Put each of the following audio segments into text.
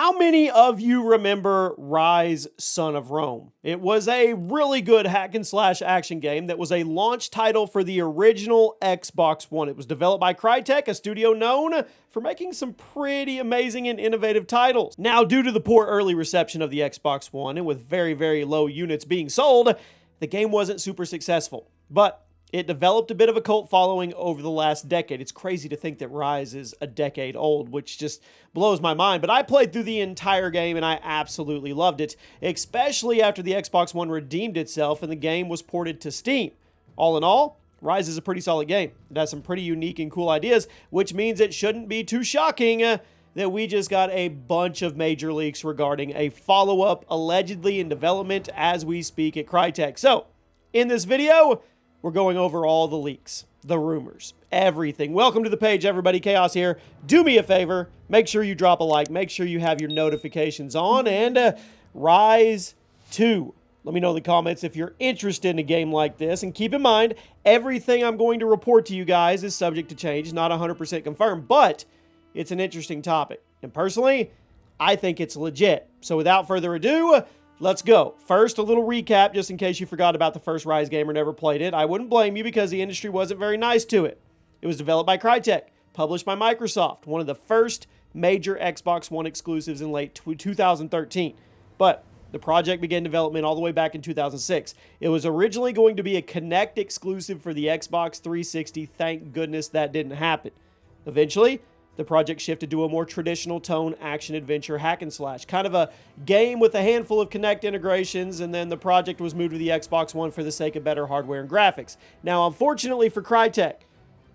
How many of you remember Ryse, Son of Rome? It was a really good hack and slash action game that was a launch title for the original Xbox One. It was developed by Crytek, a studio known for making some pretty amazing and innovative titles. Now, due to the poor early reception of the Xbox One and with very, very low units being sold, the game wasn't super successful. But it developed a bit of a cult following over the last decade. It's crazy to think that Ryse is a decade old, which just blows my mind. But I played through the entire game and I absolutely loved it, especially after the Xbox One redeemed itself and the game was ported to Steam. All in all, Ryse is a pretty solid game. It has some pretty unique and cool ideas, which means it shouldn't be too shocking that we just got a bunch of major leaks regarding a follow-up allegedly in development as we speak at Crytek. So, in this video, we're going over all the leaks, the rumors, everything. Welcome to the page, everybody. Chaos here. Do me a favor. Make sure you drop a like. Make sure you have your notifications on. And Ryse 2. Let me know in the comments if you're interested in a game like this. And keep in mind, everything I'm going to report to you guys is subject to change, not 100% confirmed. But it's an interesting topic. And personally, I think it's legit. So without further ado, let's go. First, a little recap, just in case you forgot about the first Ryse game or never played it. I wouldn't blame you because the industry wasn't very nice to it. It was developed by Crytek, published by Microsoft, one of the first major Xbox One exclusives in late 2013. But the project began development all the way back in 2006. It was originally going to be a Kinect exclusive for the Xbox 360. Thank goodness that didn't happen. Eventually, the project shifted to a more traditional tone action-adventure hack-and-slash, kind of a game with a handful of Kinect integrations, and then the project was moved to the Xbox One for the sake of better hardware and graphics. Now, unfortunately for Crytek,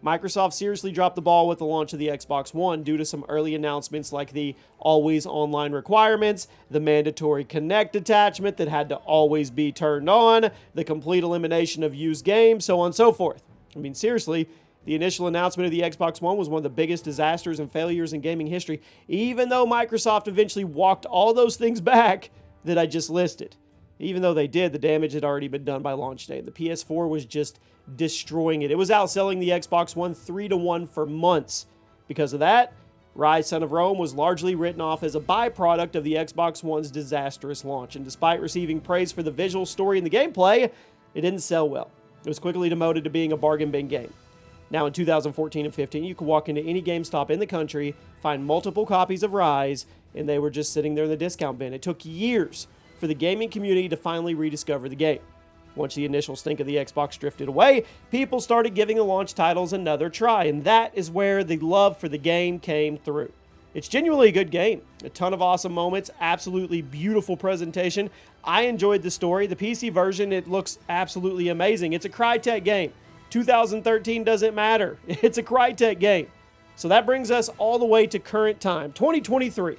Microsoft seriously dropped the ball with the launch of the Xbox One due to some early announcements like the always online requirements, the mandatory Kinect attachment that had to always be turned on, the complete elimination of used games, so on and so forth. I mean, seriously, the initial announcement of the Xbox One was one of the biggest disasters and failures in gaming history, even though Microsoft eventually walked all those things back that I just listed. Even though they did, the damage had already been done by launch day. The PS4 was just destroying it. It was outselling the Xbox One 3-1 for months. Because of that, Ryse, Son of Rome was largely written off as a byproduct of the Xbox One's disastrous launch. And despite receiving praise for the visual story and the gameplay, it didn't sell well. It was quickly demoted to being a bargain bin game. Now, in 2014 and 15, you could walk into any GameStop in the country, find multiple copies of Ryse, and they were just sitting there in the discount bin. It took years for the gaming community to finally rediscover the game. Once the initial stink of the Xbox drifted away, people started giving the launch titles another try, and that is where the love for the game came through. It's genuinely a good game. A ton of awesome moments, absolutely beautiful presentation. I enjoyed the story. The PC version, it looks absolutely amazing. It's a Crytek game. 2013 doesn't matter. It's a Crytek game. So that brings us all the way to current time, 2023.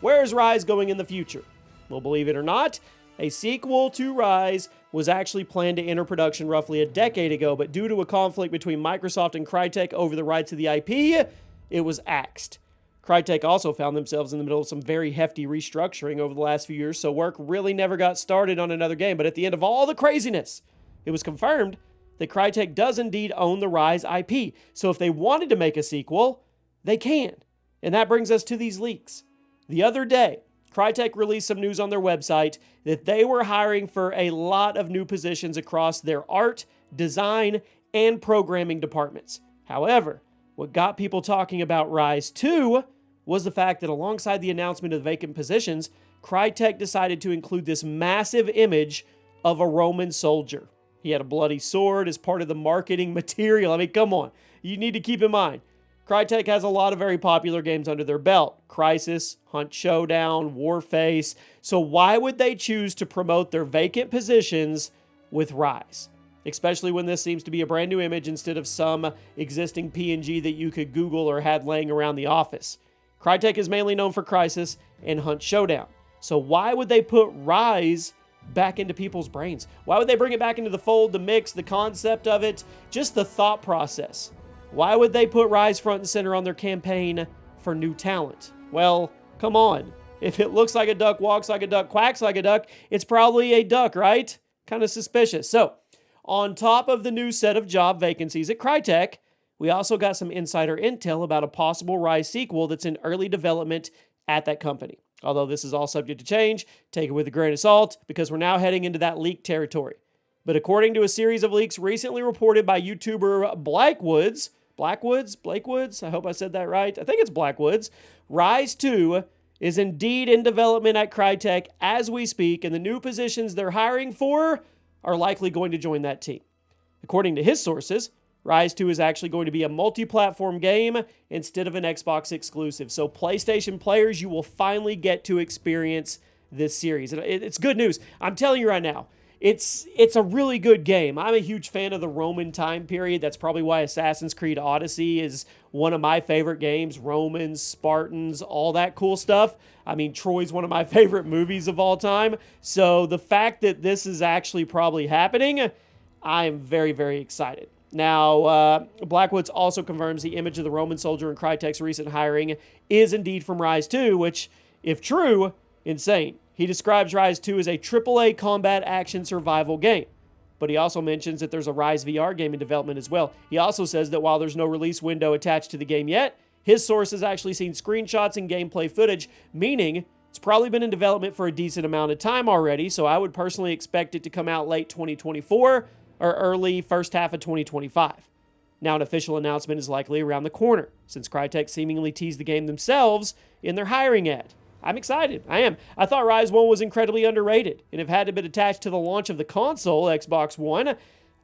Where is Ryse going in the future? Well, believe it or not, a sequel to Ryse was actually planned to enter production roughly a decade ago, but due to a conflict between Microsoft and Crytek over the rights of the IP, it was axed. Crytek also found themselves in the middle of some very hefty restructuring over the last few years, so work really never got started on another game. But at the end of all the craziness, it was confirmed that Crytek does indeed own the Ryse IP. So if they wanted to make a sequel, they can. And that brings us to these leaks. The other day, Crytek released some news on their website that they were hiring for a lot of new positions across their art, design, and programming departments. However, what got people talking about Ryse 2 was the fact that alongside the announcement of the vacant positions, Crytek decided to include this massive image of a Roman soldier. He had a bloody sword as part of the marketing material. I mean, come on. You need to keep in mind, Crytek has a lot of very popular games under their belt. Crysis, Hunt Showdown, Warface. So why would they choose to promote their vacant positions with Ryse? Especially when this seems to be a brand new image instead of some existing PNG that you could Google or had laying around the office. Crytek is mainly known for Crysis and Hunt Showdown. So why would they put Ryse back into people's brains? Why would they bring it back into the fold, the mix, the concept of it, just the thought process? Why would they put Ryse front and center on their campaign for new talent? Well, come on. If it looks like a duck, walks like a duck, quacks like a duck, it's probably a duck, right? Kind of suspicious. So, on top of the new set of job vacancies at Crytek, we also got some insider intel about a possible Ryse sequel that's in early development at that company. Although this is all subject to change, take it with a grain of salt because we're now heading into that leak territory. But according to a series of leaks recently reported by YouTuber Blackwoods, I hope I said that right. I think it's Blackwoods. Ryse 2 is indeed in development at Crytek as we speak, and the new positions they're hiring for are likely going to join that team. According to his sources, Ryse 2 is actually going to be a multi-platform game instead of an Xbox exclusive. So PlayStation players, you will finally get to experience this series. And it's good news. I'm telling you right now, it's a really good game. I'm a huge fan of the Roman time period. That's probably why Assassin's Creed Odyssey is one of my favorite games. Romans, Spartans, all that cool stuff. I mean, Troy's one of my favorite movies of all time. So the fact that this is actually probably happening, I am very, very excited. Now, Blackwoods also confirms the image of the Roman soldier in Crytek's recent hiring is indeed from Ryse 2, which, if true, insane. He describes Ryse 2 as a AAA combat action survival game. But he also mentions that there's a Ryse VR game in development as well. He also says that while there's no release window attached to the game yet, his source has actually seen screenshots and gameplay footage, meaning it's probably been in development for a decent amount of time already, so I would personally expect it to come out late 2024 or early first half of 2025. Now an official announcement is likely around the corner, since Crytek seemingly teased the game themselves in their hiring ad. I'm excited. I am. I thought Ryse 1 was incredibly underrated, and if it had been attached to the launch of the console, Xbox One,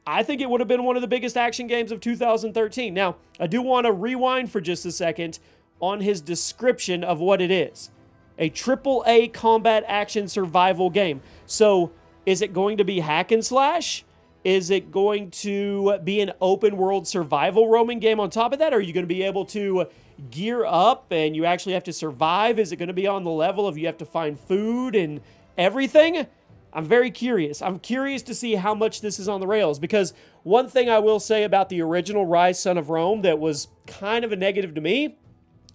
I think it would have been one of the biggest action games of 2013. Now, I do want to rewind for just a second on his description of what it is. A AAA combat action survival game. So, is it going to be hack and slash? Is it going to be an open world survival roaming game on top of that? Are you going to be able to gear up and you actually have to survive? Is it going to be on the level of you have to find food and everything? I'm very curious. I'm curious to see how much this is on the rails, because one thing I will say about the original Ryse Son of Rome that was kind of a negative to me,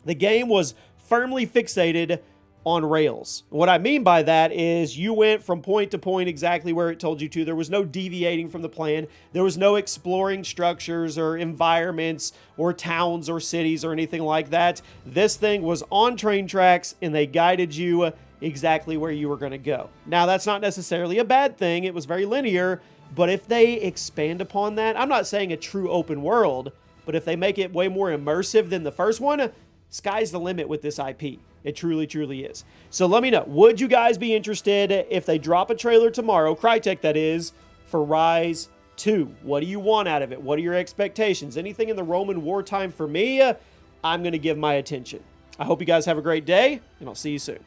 the game was firmly fixated on rails. What I mean by that is you went from point to point exactly where it told you to. There was no deviating from the plan. There was no exploring structures or environments or towns or cities or anything like that. This thing was on train tracks and they guided you exactly where you were going to go. Now, that's not necessarily a bad thing. It was very linear, but if they expand upon that, I'm not saying a true open world, but if they make it way more immersive than the first one, sky's the limit with this IP. It truly, truly is. So let me know, would you guys be interested if they drop a trailer tomorrow, Crytek that is, for Ryse 2? What do you want out of it? What are your expectations? Anything in the Roman wartime for me, I'm going to give my attention. I hope you guys have a great day, and I'll see you soon.